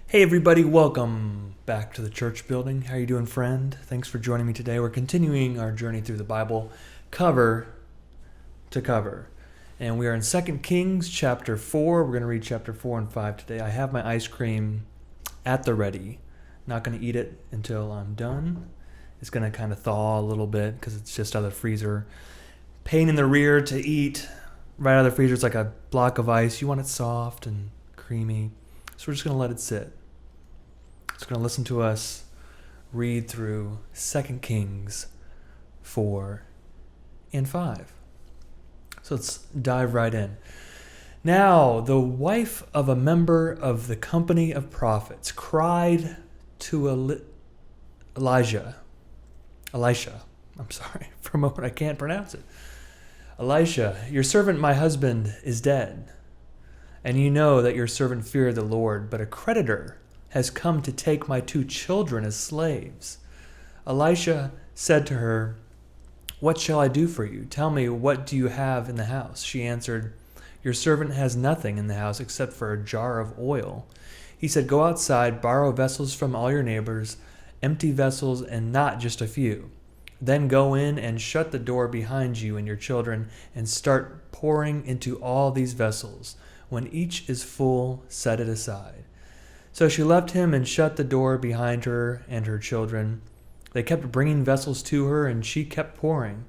Hey everybody, welcome back to the church building. How are you doing, friend? Thanks for joining me today. We're continuing our journey through the Bible cover to cover. And we are in 2 Kings chapter 4. We're going to read chapter 4 and 5 today. I have my ice cream at the ready. Not going to eat it until I'm done. It's going to kind of thaw a little bit because it's just out of the freezer. Pain in the rear to eat right out of the freezer. It's like a block of ice. You want it soft and creamy. So we're just going to let it sit. Just going to listen to us read through 2 Kings 4 and 5. So let's dive right in. Now, the wife of a member of the company of prophets cried to Elisha. I'm sorry. For a moment, I can't pronounce it. Elisha, your servant, my husband, is dead. And you know that your servant feared the Lord, but a creditor has come to take my 2 children as slaves. Elisha said to her, what shall I do for you? Tell me, what do you have in the house? She answered, your servant has nothing in the house except for a jar of oil. He said, go outside, borrow vessels from all your neighbors, empty vessels and not just a few. Then go in and shut the door behind you and your children and start pouring into all these vessels. When each is full, set it aside. So she left him and shut the door behind her and her children. They kept bringing vessels to her, and she kept pouring.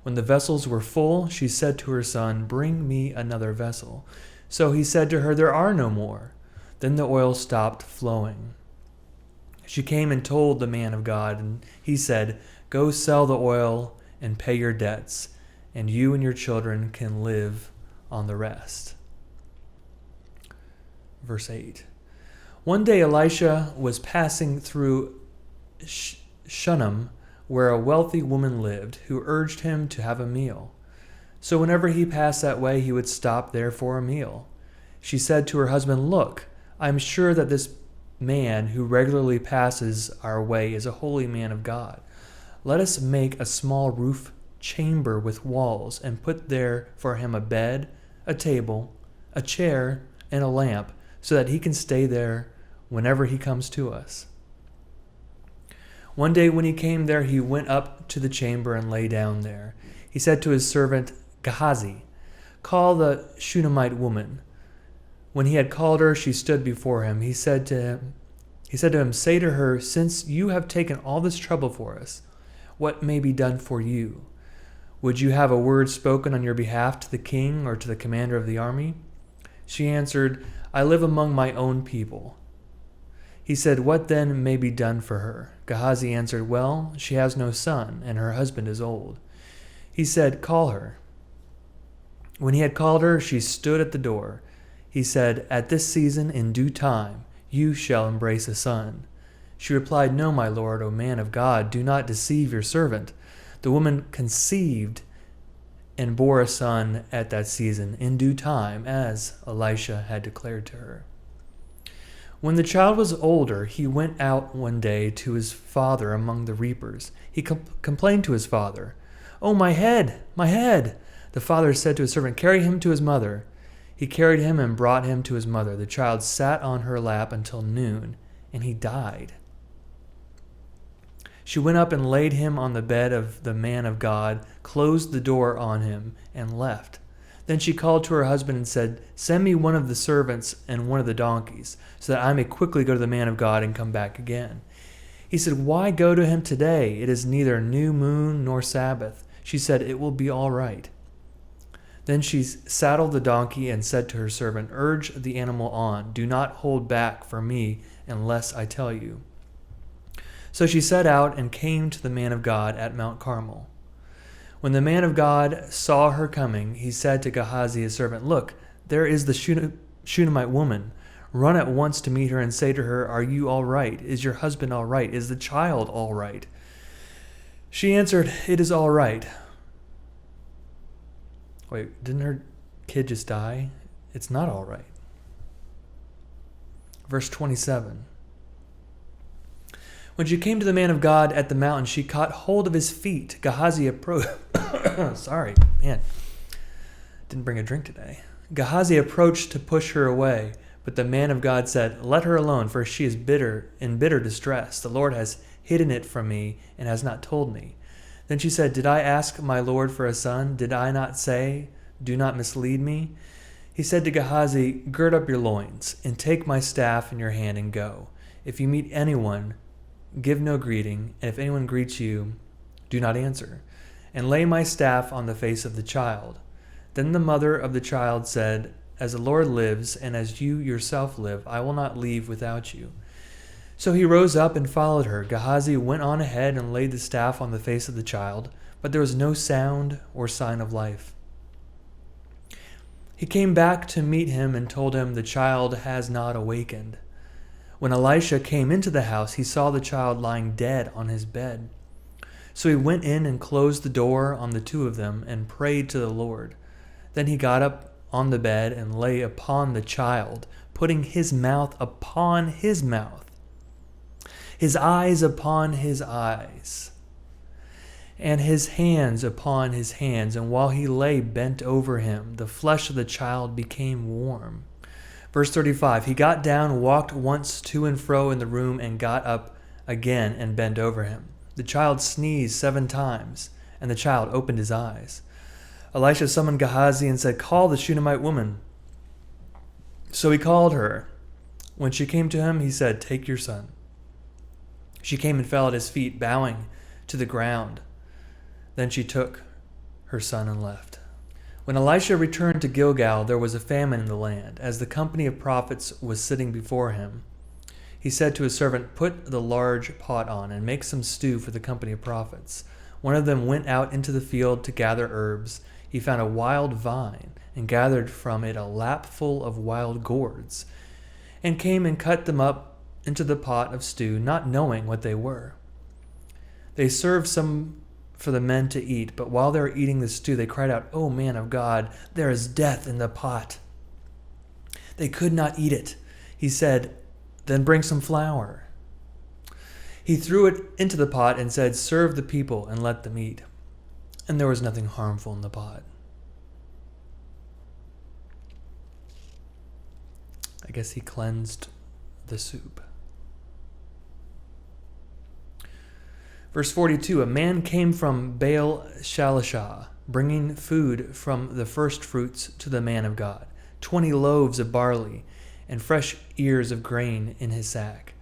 When the vessels were full, she said to her son, bring me another vessel. So he said to her, there are no more. Then the oil stopped flowing. She came and told the man of God, and he said, go sell the oil and pay your debts, and you and your children can live on the rest. Verse 8. One day Elisha was passing through Shunem, where a wealthy woman lived, who urged him to have a meal. So whenever he passed that way, he would stop there for a meal. She said to her husband, look, I am sure that this man who regularly passes our way is a holy man of God. Let us make a small roof chamber with walls and put there for him a bed, a table, a chair, and a lamp, so that he can stay there whenever he comes to us. One day when he came there, he went up to the chamber and lay down there. He said to his servant Gehazi, call the Shunammite woman. When he had called her, she stood before him. He said to him, say to her, since you have taken all this trouble for us, what may be done for you? Would you have a word spoken on your behalf to the king or to the commander of the army? She answered, I live among my own people. He said, what then may be done for her? Gehazi answered, well, she has no son, and her husband is old. He said, call her. When he had called her, she stood at the door. He said, at this season, in due time, you shall embrace a son. She replied, no, my lord, O man of God, do not deceive your servant. The woman conceived and bore a son at that season, in due time, as Elisha had declared to her. When the child was older, he went out one day to his father among the reapers. He complained to his father, oh, my head, my head. The father said to his servant, carry him to his mother. He carried him and brought him to his mother. The child sat on her lap until noon, and he died. She went up and laid him on the bed of the man of God, closed the door on him, and left. Then she called to her husband and said, send me one of the servants and one of the donkeys, so that I may quickly go to the man of God and come back again. He said, why go to him today? It is neither new moon nor Sabbath. She said, it will be all right. Then she saddled the donkey and said to her servant, urge the animal on. Do not hold back for me unless I tell you. So she set out and came to the man of God at Mount Carmel. When the man of God saw her coming, he said to Gehazi, his servant, look, there is the Shunammite woman. Run at once to meet her and say to her, are you all right? Is your husband all right? Is the child all right? She answered, it is all right. Wait, didn't her kid just die? It's not all right. Verse 27. When she came to the man of God at the mountain, she caught hold of his feet. Gehazi approached. Sorry, man. Didn't bring a drink today. Gehazi approached to push her away, But the man of God said, "Let her alone, for she is in bitter distress. The Lord has hidden it from me and has not told me." Then she said, "Did I ask my Lord for a son? Did I not say, 'Do not mislead me'?" He said to Gehazi, "Gird up your loins, and take my staff in your hand and go. If you meet anyone, give no greeting, and if anyone greets you, do not answer. And lay my staff on the face of the child." Then the mother of the child said, "As the Lord lives, and as you yourself live, I will not leave without you." So he rose up and followed her. Gehazi went on ahead and laid the staff on the face of the child, but there was no sound or sign of life. He came back to meet him and told him, "The child has not awakened." When Elisha came into the house, he saw the child lying dead on his bed. So he went in and closed the door on the two of them and prayed to the Lord. Then he got up on the bed and lay upon the child, putting his mouth upon his mouth, his eyes upon his eyes, and his hands upon his hands. And while he lay bent over him, the flesh of the child became warm. Verse 35, he got down, walked once to and fro in the room, and got up again and bent over him. The child sneezed 7 times, and the child opened his eyes. Elisha summoned Gehazi and said, "Call the Shunammite woman." So he called her. When she came to him, he said, "Take your son." She came and fell at his feet, bowing to the ground. Then she took her son and left. When Elisha returned to Gilgal, there was a famine in the land. As the company of prophets was sitting before him, he said to his servant, "Put the large pot on and make some stew for the company of prophets." One of them went out into the field to gather herbs. He found a wild vine and gathered from it a lapful of wild gourds, and came and cut them up into the pot of stew, not knowing what they were. They served some for the men to eat, but while they were eating the stew, they cried out, "O man of God, there is death in the pot." They could not eat it. He said, "Then bring some flour." He threw it into the pot and said, "Serve the people and let them eat." And there was nothing harmful in the pot. I guess he cleansed the soup. Verse 42, a man came from Baal Shalishah, bringing food from the first fruits to the man of God, 20 loaves of barley and fresh ears of grain in his sack.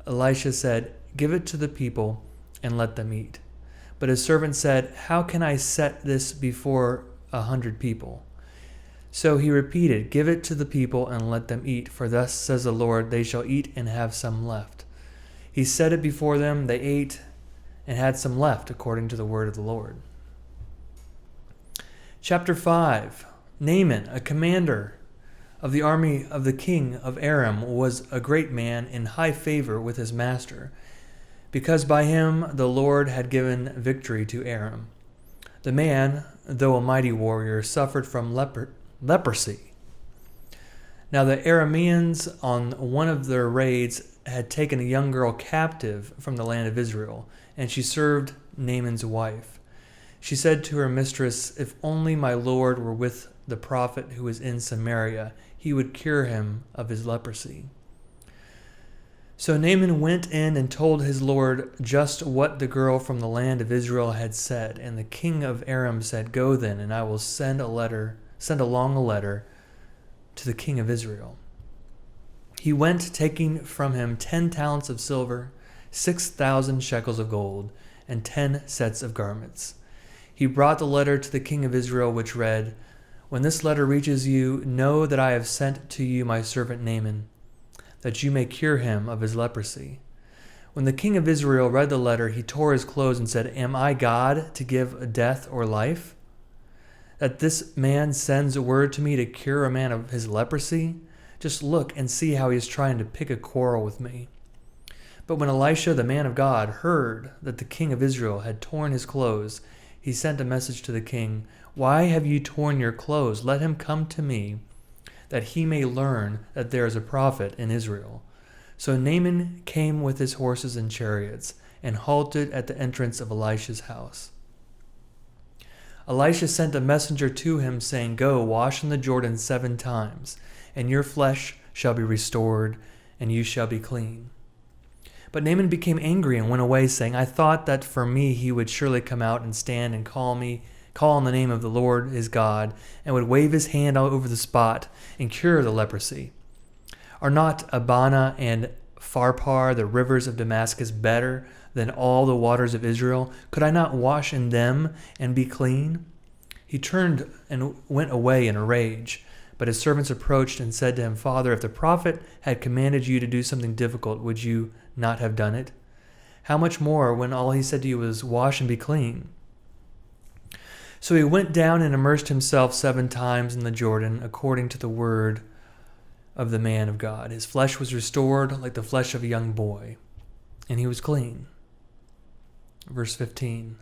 Elisha said, "Give it to the people and let them eat." But his servant said, "How can I set this before 100 people?" So he repeated, "Give it to the people and let them eat, for thus says the Lord, they shall eat and have some left." He set it before them, they ate and had some left, according to the word of the Lord. Chapter 5. Naaman, a commander of the army of the king of Aram, was a great man in high favor with his master, because by him the Lord had given victory to Aram. The man, though a mighty warrior, suffered from leprosy. Now the Arameans on one of their raids had taken a young girl captive from the land of Israel, and she served Naaman's wife. She said to her mistress, "If only my Lord were with the prophet who is in Samaria, he would cure him of his leprosy." So Naaman went in and told his Lord just what the girl from the land of Israel had said. And the king of Aram said, "Go then, and I will send along a letter to the king of Israel." He went, taking from him 10 talents of silver, 6,000 shekels of gold, and 10 sets of garments. He brought the letter to the king of Israel, which read, "When this letter reaches you, know that I have sent to you my servant Naaman, that you may cure him of his leprosy." When the king of Israel read the letter, he tore his clothes and said, "Am I God to give death or life, that this man sends word to me to cure a man of his leprosy? Just look and see how he is trying to pick a quarrel with me." But when Elisha, the man of God, heard that the king of Israel had torn his clothes, he sent a message to the king, "Why have you torn your clothes? Let him come to me, that he may learn that there is a prophet in Israel." So Naaman came with his horses and chariots, and halted at the entrance of Elisha's house. Elisha sent a messenger to him, saying, "Go, wash in the Jordan 7 times, and your flesh shall be restored, and you shall be clean." But Naaman became angry and went away, saying, "I thought that for me he would surely come out and stand and call on the name of the Lord his God, and would wave his hand all over the spot and cure the leprosy. Are not Abana and Pharpar, the rivers of Damascus, better than all the waters of Israel? Could I not wash in them and be clean?" He turned and went away in a rage. But his servants approached and said to him, "Father, if the prophet had commanded you to do something difficult, would you not have done it? How much more when all he said to you was, 'Wash and be clean'?" So he went down and immersed himself 7 times in the Jordan, according to the word of the man of God. His flesh was restored like the flesh of a young boy, and he was clean. Verse 15.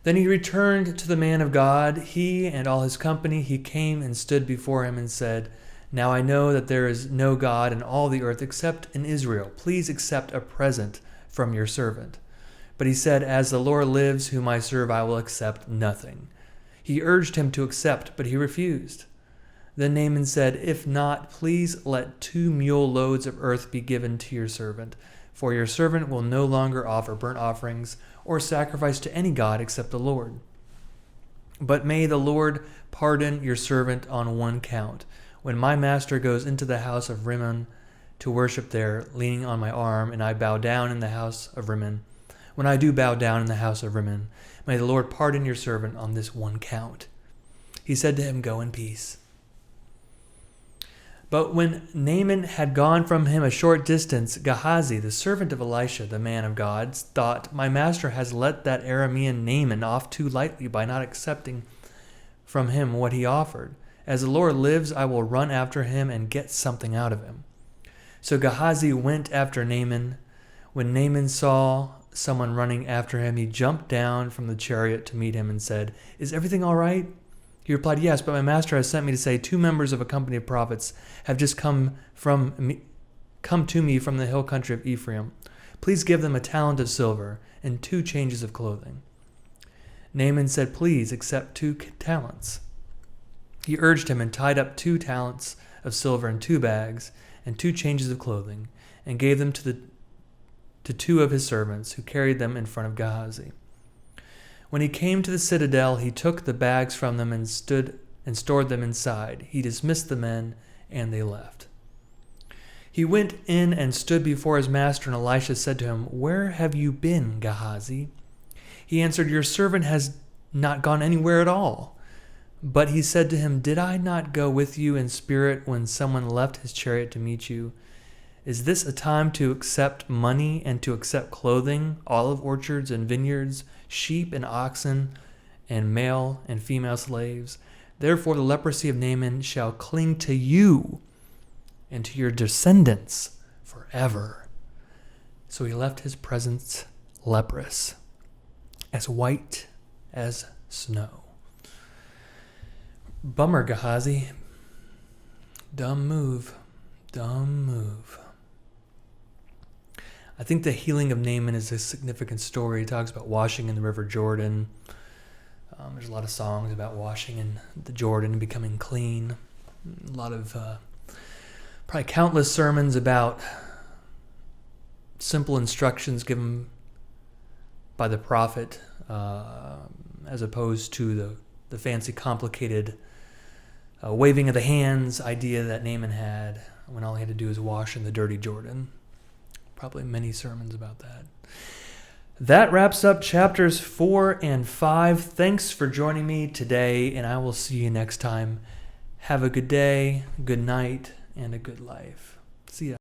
Then he returned to the man of God, he and all his company. He came and stood before him and said, "Now I know that there is no God in all the earth except in Israel. Please accept a present from your servant." But he said, "As the Lord lives, whom I serve, I will accept nothing." He urged him to accept, but he refused. Then Naaman said, "If not, please let 2 mule loads of earth be given to your servant, for your servant will no longer offer burnt offerings or sacrifice to any god except the Lord. But may the Lord pardon your servant on one count. When my master goes into the house of Rimmon to worship there, leaning on my arm, and I bow down in the house of Rimmon, when I do bow down in the house of Rimmon, may the Lord pardon your servant on this one count." He said to him, "Go in peace." But when Naaman had gone from him a short distance, Gehazi, the servant of Elisha, the man of God, thought, "My master has let that Aramean Naaman off too lightly by not accepting from him what he offered. As the Lord lives, I will run after him and get something out of him." So Gehazi went after Naaman. When Naaman saw someone running after him, he jumped down from the chariot to meet him and said, "Is everything all right?" He replied, "Yes, but my master has sent me to say 2 members of a company of prophets have just come to me from the hill country of Ephraim. Please give them a talent of silver and 2 changes of clothing." Naaman said, "Please accept 2 talents." He urged him and tied up 2 talents of silver in 2 bags and 2 changes of clothing, and gave them to 2 of his servants, who carried them in front of Gehazi. When he came to the citadel, he took the bags from them and stored them inside. He dismissed the men, and they left. He went in and stood before his master, and Elisha said to him, "Where have you been, Gehazi?" He answered, "Your servant has not gone anywhere at all." But he said to him, "Did I not go with you in spirit when someone left his chariot to meet you? Is this a time to accept money and to accept clothing, olive orchards and vineyards, sheep and oxen, and male and female slaves? Therefore the leprosy of Naaman shall cling to you and to your descendants forever." So he left his presence leprous, as white as snow. Bummer, Gehazi. Dumb move. Dumb move. I think the healing of Naaman is a significant story. He talks about washing in the river Jordan. There's a lot of songs about washing in the Jordan and becoming clean. A lot of, probably countless sermons about simple instructions given by the prophet, as opposed to the fancy, complicated waving of the hands idea that Naaman had when all he had to do was wash in the dirty Jordan. Probably many sermons about that. That wraps up chapters 4 and 5. Thanks for joining me today, and I will see you next time. Have a good day, good night, and a good life. See ya.